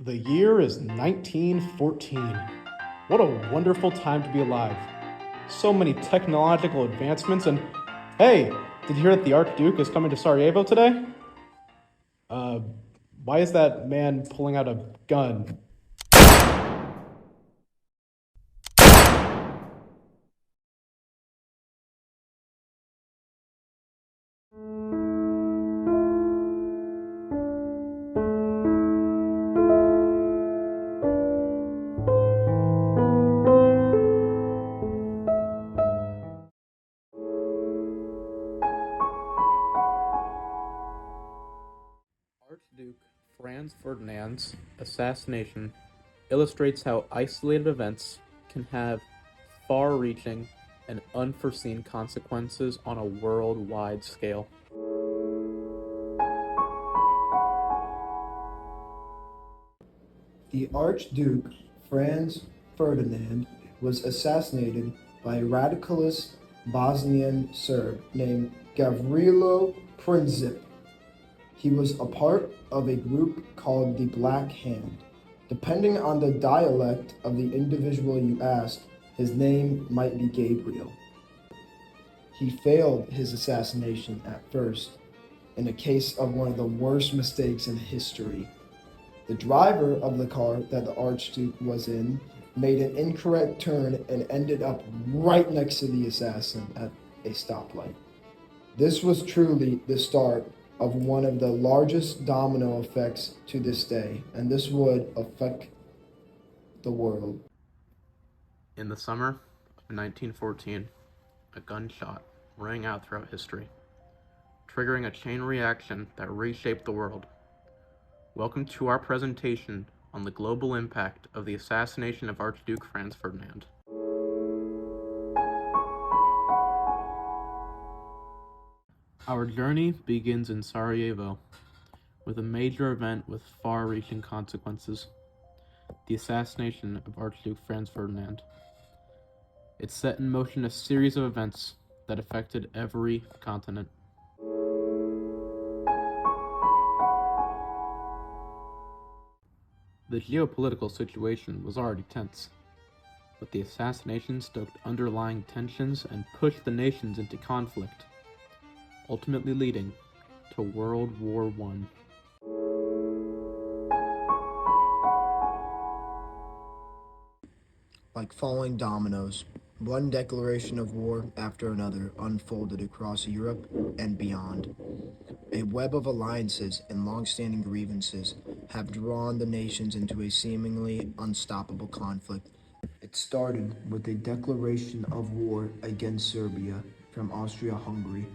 The year is 1914. What a wonderful time to be alive. So many technological advancements, and hey, did you hear that the Archduke is coming to Sarajevo today? Uh, why is that man pulling out a gun? Archduke Franz Ferdinand's assassination illustrates how isolated events can have far-reaching and unforeseen consequences on a worldwide scale. The Archduke Franz Ferdinand was assassinated by a radicalist Bosnian Serb named Gavrilo Princip. He was a part of a group called the Black Hand. Depending on the dialect of the individual you asked, his name might be Gabriel. He failed his assassination at first, in a case of one of the worst mistakes in history. The driver of the car that the Archduke was in made an incorrect turn and ended up right next to the assassin at a stoplight. This was truly the start of one of the largest domino effects to this day, and this would affect the world. In the summer of 1914, a gunshot rang out throughout history, triggering a chain reaction that reshaped the world. Welcome to our presentation on the global impact of the assassination of Archduke Franz Ferdinand. Our journey begins in Sarajevo, with a major event with far-reaching consequences: the assassination of Archduke Franz Ferdinand. It set in motion a series of events that affected every continent. The geopolitical situation was already tense, but the assassination stoked underlying tensions and pushed the nations into conflict, ultimately leading to World War I. Like falling dominoes, one declaration of war after another unfolded across Europe and beyond. A web of alliances and long-standing grievances have drawn the nations into a seemingly unstoppable conflict. It started with a declaration of war against Serbia from Austria-Hungary.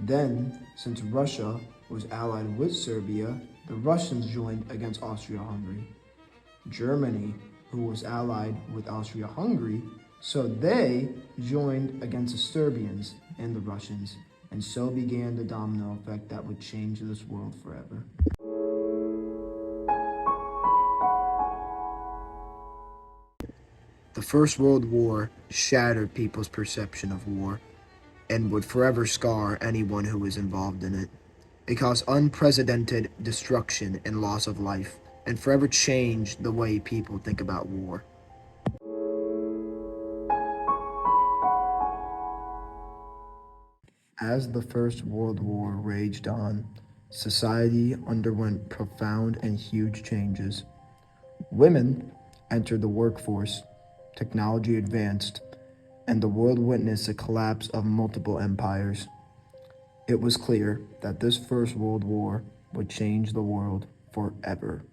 Then, since Russia was allied with Serbia, the Russians joined against Austria-Hungary. Germany, who was allied with Austria-Hungary, so they joined against the Serbians and the Russians, and so began the domino effect that would change this world forever. The First World War shattered people's perception of war and would forever scar anyone who was involved in it. It caused unprecedented destruction and loss of life, and forever changed the way people think about war. As the First World War raged on, society underwent profound and huge changes. Women entered the workforce, technology advanced, and the world witnessed a collapse of multiple empires. It was clear that this First World War would change the world forever.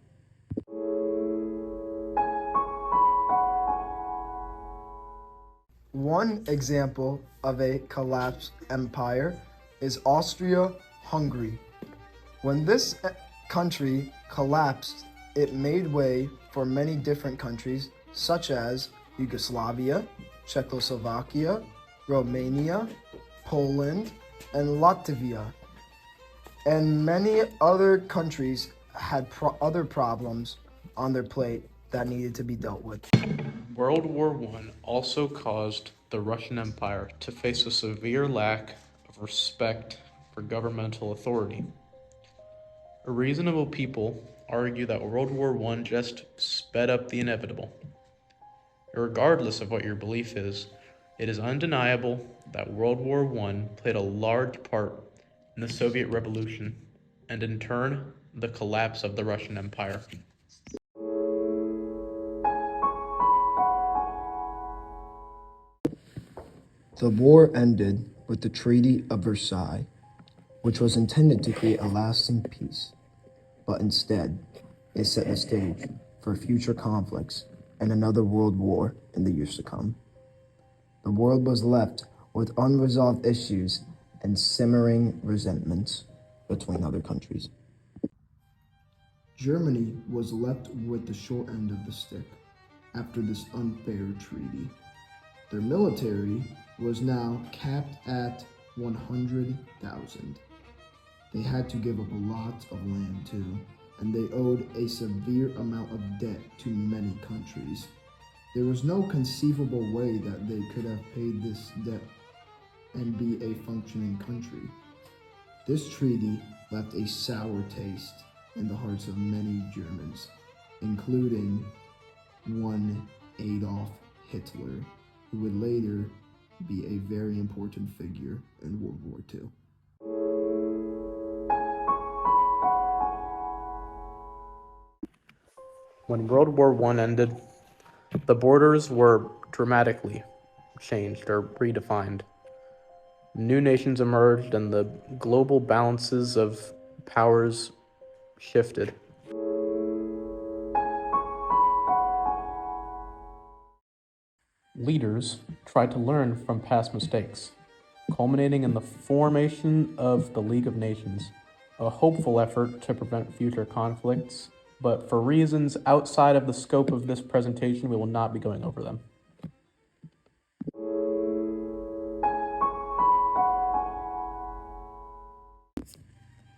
One example of a collapsed empire is Austria-Hungary. When this country collapsed, it made way for many different countries such as Yugoslavia, Czechoslovakia, Romania, Poland, and Latvia. And many other countries had other problems on their plate that needed to be dealt with. World War I also caused the Russian Empire to face a severe lack of respect for governmental authority. A reasonable people argue that World War I just sped up the inevitable. Regardless of what your belief is, it is undeniable that World War I played a large part in the Soviet Revolution and in turn, the collapse of the Russian Empire. The war ended with the Treaty of Versailles, which was intended to create a lasting peace, but instead, it set the stage for future conflicts and another world war in the years to come. The world was left with unresolved issues and simmering resentments between other countries. Germany was left with the short end of the stick after this unfair treaty. Their military was now capped at 100,000. They had to give up a lot of land too, and they owed a severe amount of debt to many countries. There was no conceivable way that they could have paid this debt and be a functioning country. This treaty left a sour taste in the hearts of many Germans, including one Adolf Hitler, who would later be a very important figure in World War II. When World War I ended, the borders were dramatically changed or redefined. New nations emerged and the global balances of powers shifted. Leaders tried to learn from past mistakes, culminating in the formation of the League of Nations, a hopeful effort to prevent future conflicts, but for reasons outside of the scope of this presentation, we will not be going over them.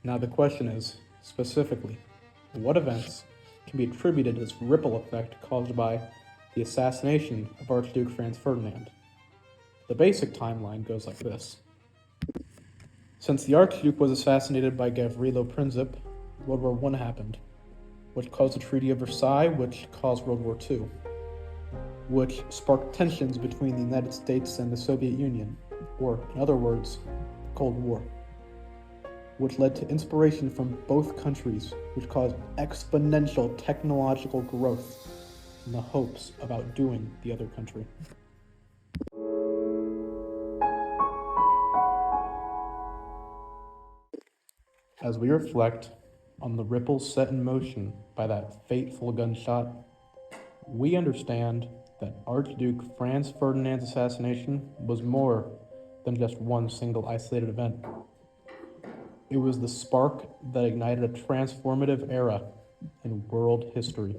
Now the question is, specifically, what events can be attributed to this ripple effect caused by the assassination of Archduke Franz Ferdinand? The basic timeline goes like this. Since the Archduke was assassinated by Gavrilo Princip, World War I happened, which caused the Treaty of Versailles, which caused World War II, which sparked tensions between the United States and the Soviet Union, or, in other words, the Cold War, which led to inspiration from both countries, which caused exponential technological growth in the hopes of outdoing the other country. As we reflect on the ripples set in motion by that fateful gunshot, we understand that Archduke Franz Ferdinand's assassination was more than just one single isolated event. It was the spark that ignited a transformative era in world history.